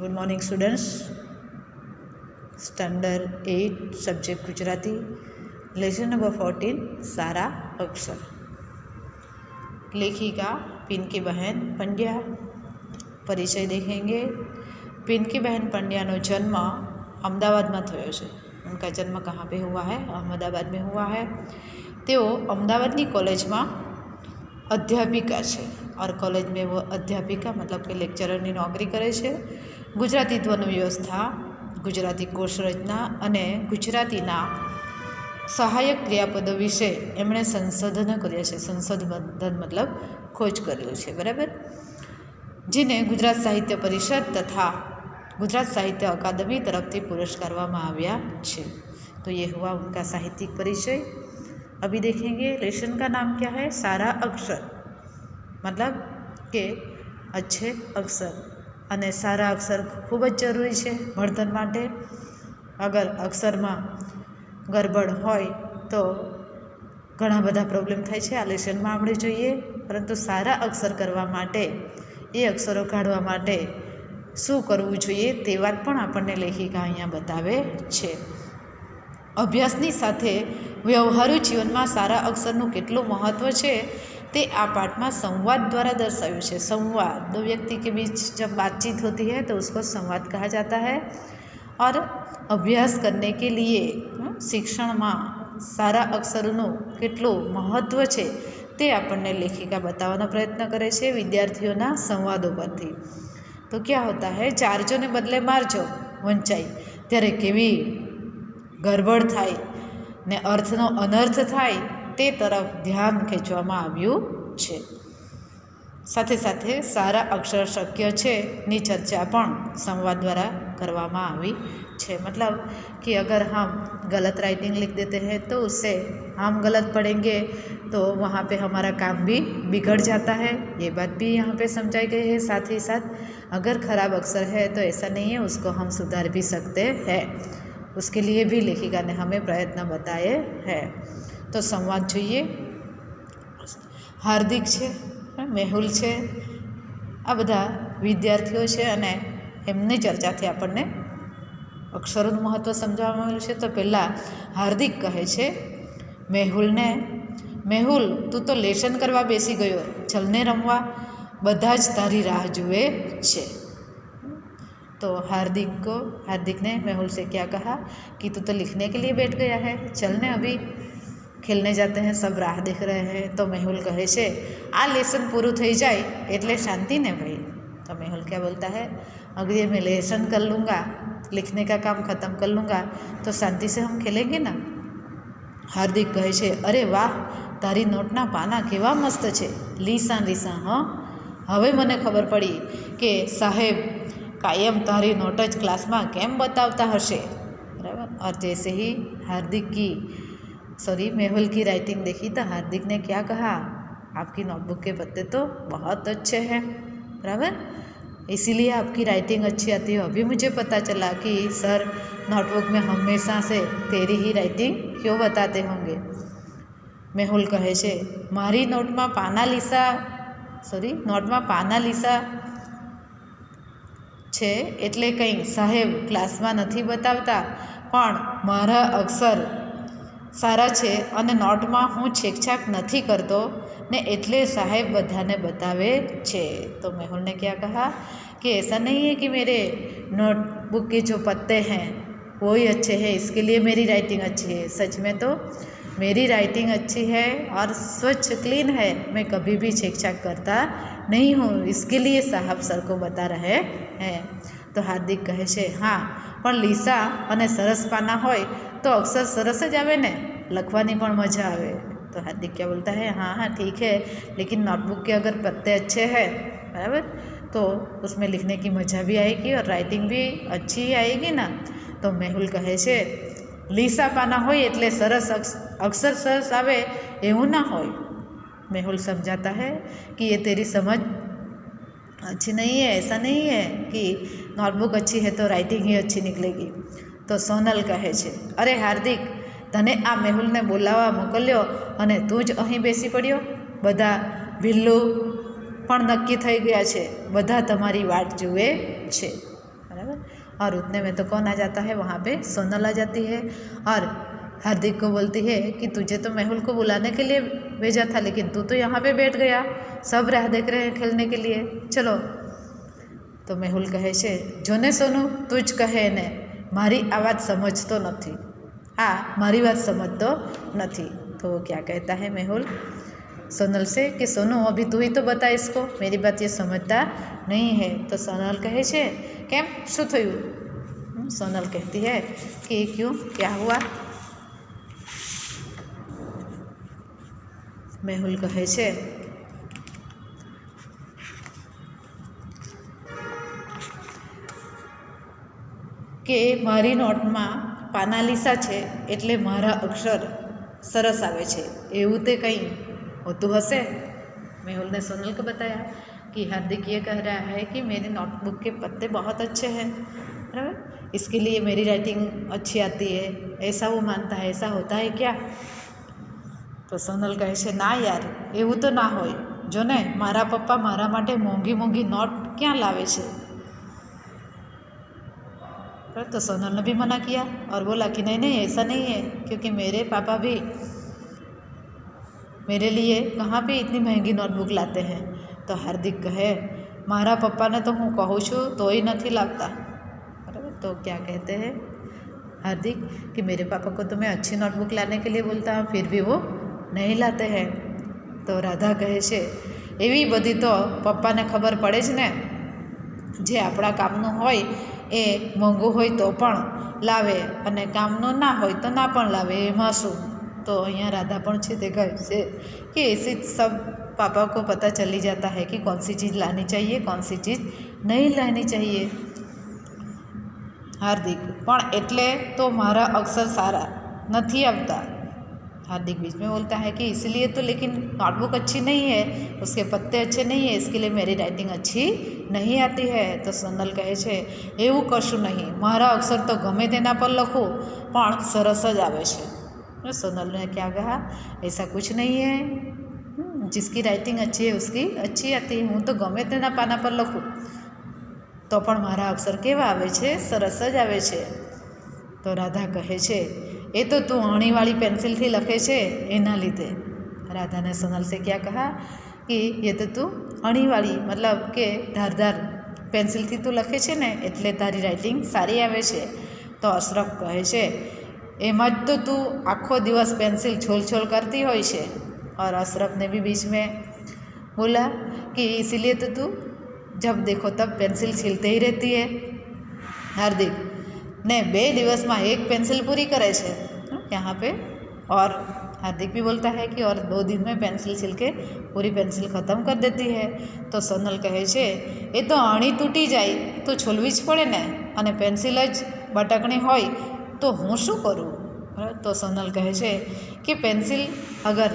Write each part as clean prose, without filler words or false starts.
Good morning students. Standard 8 subject Gujarati, lesson number 14 सारा अक्षर। लेखिका पिंकी बहन पंड्या। परिचय देखेंगे। पिंकी बहन पंड्या नो जन्म अमदावाद में थयो छे। उनका जन्म कहाँ पे हुआ है? अहमदाबाद में हुआ है। तेओ अमदावादनी कॉलेज में अध्यापिका है और कॉलेज में वो अध्यापिका मतलब कि लेक्चरर की नौकरी करे छे। गुजराती ध्वनि व्यवस्था, गुजराती कोश रचना अने गुजरातीना सहायक क्रियापदों विषे एमणे संशोधन कर्या छे। संशोधन मतलब खोज करेलू छे, बराबर। जेने गुजरात साहित्य परिषद तथा गुजरात साहित्य अकादमी तरफथी पुरस्कारवामां आव्या छे। तो ये हुआ उनका साहित्यिक परिचय। अभी देखेंगे लेसन का नाम क्या है? सारा अक्षर, मतलब के अच्छे अक्षर। अने सारा अक्षर खूब ज जरूरी है भणतर माटे। अगर अक्षर में गड़बड़ होय तो घणा बधा प्रॉब्लम थाय छे। आ लेसन में आपणे जोईए। परंतु सारा अक्षर करवा माटे, ए अक्षरों काढवा माटे शुं करवुं जोईए ते वात पण आपणने लेखिका अहींया बतावे छे। अभ्यासनी साथे व्यवहारु जीवन में सारा अक्षरનું કેટલું महत्व है ते आ पाठ में संवाद द्वारा दर्शाव्યું है। संवाद, दो व्यक्ति के बीच जब बातचीत होती है तो उसको संवाद कहा जाता है। और अभ्यास करने के लिए शिक्षण में सारा अक्षरों કેટલું महत्व है ते आपने लेखिका बतावानो प्रयत्न करे छे विद्यार्थीओना संवादों परथी। तो क्या होता है? चारजो ने बदले मारजो वंचाई त्यारे केवी गड़बड़ थाय ने अर्थनो अनर्थ थाय ते तरफ ध्यान खेंचवामां आव्युं छे। साथे साथे सारा अक्षर शक्य छे नी चर्चा पण संवाद द्वारा करवामां आवी छे। मतलब कि अगर हम गलत राइटिंग लिख देते हैं तो उससे हम गलत पढ़ेंगे तो वहाँ पे हमारा काम भी बिगड़ जाता है। ये बात भी यहाँ पे समझाई गई है। साथ ही साथ अगर खराब अक्षर है तो ऐसा नहीं है, उसको हम सुधार भी सकते हैं। उसके लिए भी लेखिका ने हमें प्रयत्न बताए हैं। तो संवाद જોઈએ। हार्दिक है, मेहुल है, आ बधा विद्यार्थीओ है अने एमनी चर्चाथी आपणने अक्षरों महत्व समझाववामां आव्युं छे। तो पहला हार्दिक कहे छे मेहुलने, मेहुल तू तो लेसन करवा बेसी गयो, चलने रमवा बधा ज तारी राह जुए छे। तो हार्दिक ने मेहुल से क्या कहा कि तू तो लिखने के लिए बैठ गया है, चलने अभी खेलने जाते हैं, सब राह देख रहे हैं। तो मेहुल कहे छे आ लेसन पूરું થઈ જાય એટલે शांति ने भाई। तो मेहुल क्या बोलता है? अगर मैं लेसन कर लूँगा, लिखने का काम ख़त्म कर लूँगा तो शांति से हम खेलेंगे ना। हार्दिक कहे छे अरे वाह, तारी नोटना पाना केवा मस्त छे, લીસા લીસા। हाँ, हवे मने खबर पड़ी कि साहेब कायम तारी नोट ज क्लास में केम बतावता हशे, बराबर। और जैसे ही मेहुल की राइटिंग देखी तो हार्दिक ने क्या कहा? आपकी नोटबुक के पत्ते तो बहुत अच्छे हैं, बराबर, इसीलिए आपकी राइटिंग अच्छी आती है। अभी मुझे पता चला कि सर नोटबुक में हमेशा से तेरी ही राइटिंग क्यों बताते होंगे। मेहुल कहे छे मारी नोट में पाना લીસા छे एटले कहीं साहेब क्लास में नहीं बतावता, पण मारा अक्षर सारा छे अने नोट में हूँ छेकछाक नहीं करतो ने एटले साहेब बधाने बतावे छे। तो मेहुल ने क्या कहा कि ऐसा नहीं है कि मेरे नोटबुक के जो पत्ते हैं वो ही अच्छे हैं इसके लिए मेरी राइटिंग अच्छी है। सच में तो मेरी राइटिंग अच्छी है और स्वच्छ क्लीन है, मैं कभी भी छेकछाक करता नहीं हूँ, इसके लिए साहब सर को बता रहे हैं। तो हार्दिक कहे छे हाँ, पण લીસા અને સરસ पाना होय तो अक्षर सरस ज आवे ने, लखवानी पण मजा आवे। तो हार्दिक क्या बोलता है? हाँ ठीक है, लेकिन नोटबुक के अगर पत्ते अच्छे हैं, बराबर, तो उसमें लिखने की मजा भी आएगी और राइटिंग भी अच्छी ही आएगी ना। तो मेहुल कहे छे લીસા पाना होय एटले सरस अक्षर सरस आवे एवुं ना होय। मेहुल समझाता है कि ये तेरी समझ अच्छी नहीं है, ऐसा नहीं है कि नोटबुक अच्छी है तो राइटिंग ही अच्छी निकलेगी। तो सोनल कहे छे अरे हार्दिक, तने आ मेहुल ने बोलावा मोकल्यो अने तू ज अहीं बेसी पड्यो, बधा भिल्लू पण नक्की थई गया छे, बधा तमारी वाट जुए छे, बराबर। और उतने में तो कौन आ जाता है, वहाँ पे सोनल आ जाती है और हार्दिक को बोलती है कि तुझे तो मेहुल को बुलाने के लिए भेजा था, लेकिन तू तो यहाँ पे बैठ गया, सब राह देख रहे हैं खेलने के लिए, चलो। तो मेहुल कहे છે, જોને સોનુ તું જ કહે ને, મારી આ વાત સમજતો નથી, हाँ मारी बात समझतो नहीं। तो क्या कहता है मेहुल सोनल से कि सोनू अभी तू ही तो बता इसको, मेरी बात ये समझता नहीं है। तो सोनल कहे છે કેમ શું થયું? सोनल कहती है कि क्यों, क्या हुआ? मेहुल कहे છે કે મારી નોટમાં પાનાલિસા છે એટલે મારા અક્ષર સરસ આવે છે, એવું તે કંઈ હોતું હશે? मेहुल ने सोनल को बताया कि हार्दिक ये कह रहा है कि मेरी नोटबुक के पत्ते बहुत अच्छे हैं, बराबर, इसके लिए मेरी राइटिंग अच्छी आती है, ऐसा वो मानता है, ऐसा होता है क्या? तो सोनल कहे છે ના યાર, એવું તો ના હોય, જો ને મારા પપ્પા મારા માટે મોંઘી મોંઘી નોટ ક્યાં લાવે છે। तो सोनल ने भी मना किया और बोला कि नहीं नहीं ऐसा नहीं है, क्योंकि मेरे पापा भी मेरे लिए कहाँ पे इतनी महंगी नोटबुक लाते हैं। तो हार्दिक कहे मारा पप्पा ने तो हूँ कहूँ छूँ तो ही नहीं लाता, बराबर। तो क्या कहते हैं हार्दिक कि मेरे पापा को तो मैं अच्छी नोटबुक लाने के लिए बोलता हूँ, फिर भी वो नहीं लाते हैं। तो राधा कहे છે એવી બધી તો પપ્પાને ખબર પડે જ ને, જે આપણા કામનું હોય એ મોંઘું હોય તો પણ લાવે અને કામનું ના હોય તો ના પણ લાવે, એમાં શું? तो અહીંયા राधा પણ છે તે કહે છે कि ऐसे सब पापा को पता चल ही जाता है कि कौन सी चीज़ लानी चाहिए, कौन सी चीज़ नहीं लानी चाहिए। हार्दिक पण એટલે તો મારા અક્ષર સારા નથી આવતા। हार्दिक बीच में बोलता है कि इसलिए तो, लेकिन नोटबुक अच्छी नहीं है, उसके पत्ते अच्छे नहीं है, इसके लिए मेरी राइटिंग अच्छी नहीं आती है। तो सोनल कहे છે એવું કશું નહીં, મારા અક્ષર તો ગમે તેના પર લખું પણ સરસ જ આવે છે। सोनल ने क्या कहा, ऐसा कुछ नहीं है, जिसकी राइटिंग अच्छी है उसकी अच्छी आती है, हूँ तो गमे तेना पाना पर लखूँ तो पण मारा अक्षर केवा आवे छे, सरस ज आवे छे। तो राधा कहे છે ए तो तू अणीवाળી पेन्सिल थी लखे छे एना लीधे। राधा ने सोनल से क्या कहा कि ये तो तू अणीवाળી मतलब के धारदार पेन्सिल थी तू लखे छे ने एटले तारी राइटिंग सारी आवे छे। तो अशरफ कहे છે एम ज तो तू आखो दिवस पेन्सिल छोल छोल करती होय छे। और अशरफ ने भी बीच में बोला कि इसीलिए तो तू जब देखो तब पेन्सिल छीलते ही रहती है। हार्दिक ने 2 दिवस में 1 पेन्सिल पूरी करे छे यहाँ पे। और हार्दिक भी बोलता है कि और 2 दिन में पेन्सिल छील के पूरी पेन्सिल ख़त्म कर देती है। तो सोनल कहे છે ए तो अणी तूटी जाए तो छोलवी ज पड़े ने, अने पेन्सिल ज बटकणी होय तो हूँ शू करूँ। तो सोनल कहे છે कि पेन्सिल अगर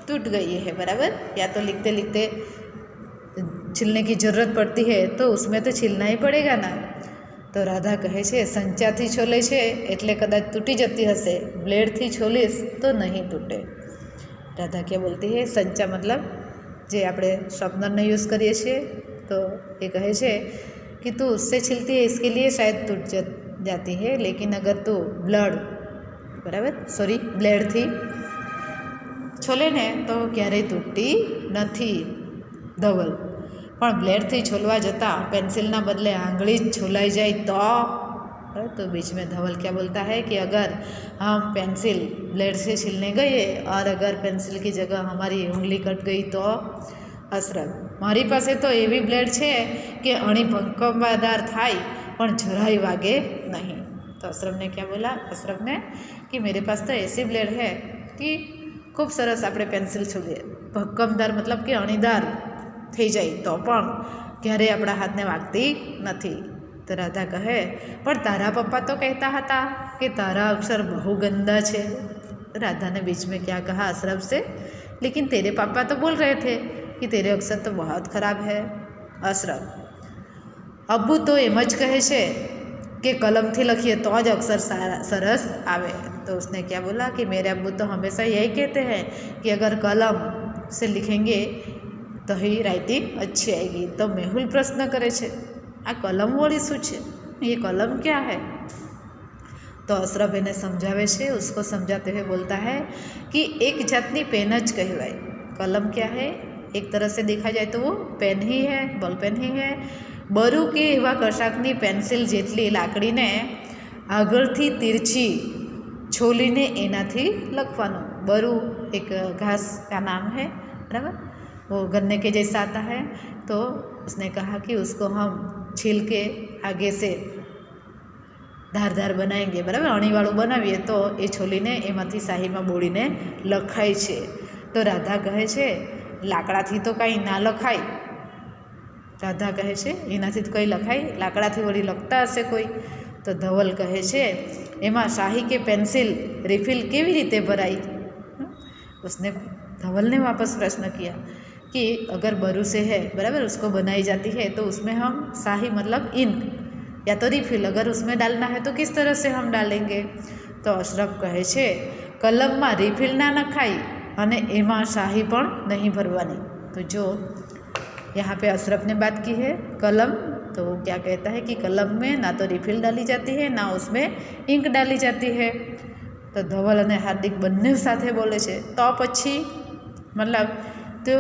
टूट गई है, बराबर, या तो लिखते लिखते छीलने की ज़रूरत पड़ती है तो उसमें तो छीलना ही पड़ेगा ना। तो राधा कहे છે संचाथी छोले છે એટલે कदाच तूटी जती हशे, ब्लेडथी छोलीस तो नहीं टूटे। राधा क्या बोलती है, संचा मतलब जे आपणे शॉर्पनरने यूज़ करिए छीए, तो ये कहे છે कि तू उससे छीलती है इसके लिए शायद टूट जाती है, लेकिन अगर तू ब्लेड थी छोले ने तो क्यारे तूटती नहीं। धवल पण ब्लेड थी छोलवा जता पेन्सिलना बदले आंगળી ज छोलाई जाए तो बीच में धवल क्या बोलता है कि अगर हम पेन्सिल ब्लेड से छीलने गए और अगर पेन्सिल की जगह हमारी उंगली कट गई तो। अशरफ मारी पासे तो एवी ब्लेड है कि अणी भक्कमदार थाय पण જરાય वागे नहीं। तो अशरफ ने क्या बोला, अशरफ ने कि मेरे पास तो ऐसी ब्लेड है कि खूब सरस आपणे पेन्सिल छूलीए, भक्कमदार मतलब कि अणीदार थी जाए तो पण क्यारे आपणा हाथने वागती नहीं। तो राधा कहे पण तारा पप्पा तो कहता हता कि तारा अक्षर बहु गंदा छे। राधा ने बीच में क्या कहा अशरफ से, लेकिन तेरे पापा तो बोल रहे थे कि तेरे अक्षर तो बहुत ख़राब है। अशरफ अब्बू तो एम ज कहे છે कि कलम थी लखीए तो ज अक्षर सरस आवे। तो उसने क्या बोला कि मेरे अब्बू तो हमेशा यही कहते हैं कि अगर कलम से लिखेंगे तो ही राइटिंग अच्छी आएगी। तो मेहुल प्रश्न करे છે आ कलम वળી શું છે, ये कलम क्या है? तो અશરફ એને સમજાવે છે. उसको समझाते हुए बोलता है कि एक जातनी पेन ज कहवाय. कलम क्या है? एक तरह से देखा जाए तो वो पेन ही है, बॉल पेन ही है. बरू के एवा कशाकनी पेन्सिल जेटली लाकड़ीने આગળથી तिरछी छोलीने एनाथी लखवानुं. बरू एक घास का नाम है, बराबर, वो गन्ने के जैसा आता है. तो उसने कहा कि उसको हम छील के आगे से धारदार बनाएंगे, बराबर, अणीवाળું બનાવીએ તો એ છોલીને એમાંથી શાહીમાં બોળીને લખાય છે. તો રાધા કહે છે લાકડાથી તો કાંઈ ના લખાય. રાધા કહે છે એનાથી તો કંઈ લખાય, લાકડાથી વળી લખતા હશે કોઈ. તો ધવલ કહે છે એમાં શાही के पेंसिल रिफिल केवी रीते भराई. उसने धवल ने वापस प्रश्न किया कि अगर बरू से है, बराबर, उसको बनाई जाती है तो उसमें हम शाही मतलब इंक या तो रिफिल अगर उसमें डालना है तो किस तरह से हम डालेंगे. तो અશરફ કહે છે કલમમાં રિફિલ ના નખાય અને એમાં શાही પણ नहीं भरवानी. तो जो यहाँ पे अशरफ ने बात की है कलम, तो वो क्या कहता है कि कलम में ना तो रिफिल डाली जाती है ना उसमें इंक डाली जाती है. तो ધવલ અને હાર્દિક બંને સાથે બોલે છે. तो પછી मतलब तो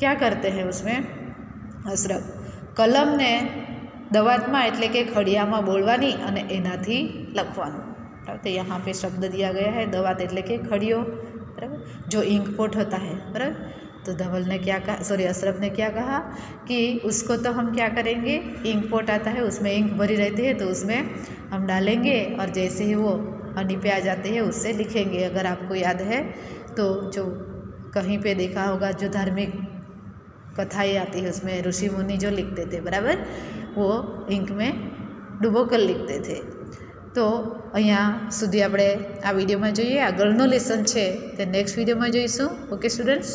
क्या करते हैं उसमें અશરફ કલમને दवातमा एटले के खड़ियामां बोलवानी अने एनाथी लखवानुं. तो यहाँ पे शब्द दिया गया है दवात एटले के खड़ियो, बराबर, जो इंक पोट होता है, बराबर. तो धवल ने क्या कहा, सॉरी अशरफ ने क्या कहा कि उसको तो हम क्या करेंगे, इंक पोट आता है उसमें इंक भरी रहती है तो उसमें हम डालेंगे और जैसे ही वो हनी पे आ जाते हैं उससे लिखेंगे. अगर आपको याद है तो जो कहीं पे देखा होगा जो धार्मिक कथाएँ आती है उसमें ऋषि मुनि जो लिखते थे, बराबर, वो इंक में डूबो कर लिखते थे. तो અહીંયા સુધી આપણે આ વિડીયોમાં જોઈએ. આગળનો લેસન છે તે નેક્સ્ટ વિડીયોમાં જોઈશું. Okay students.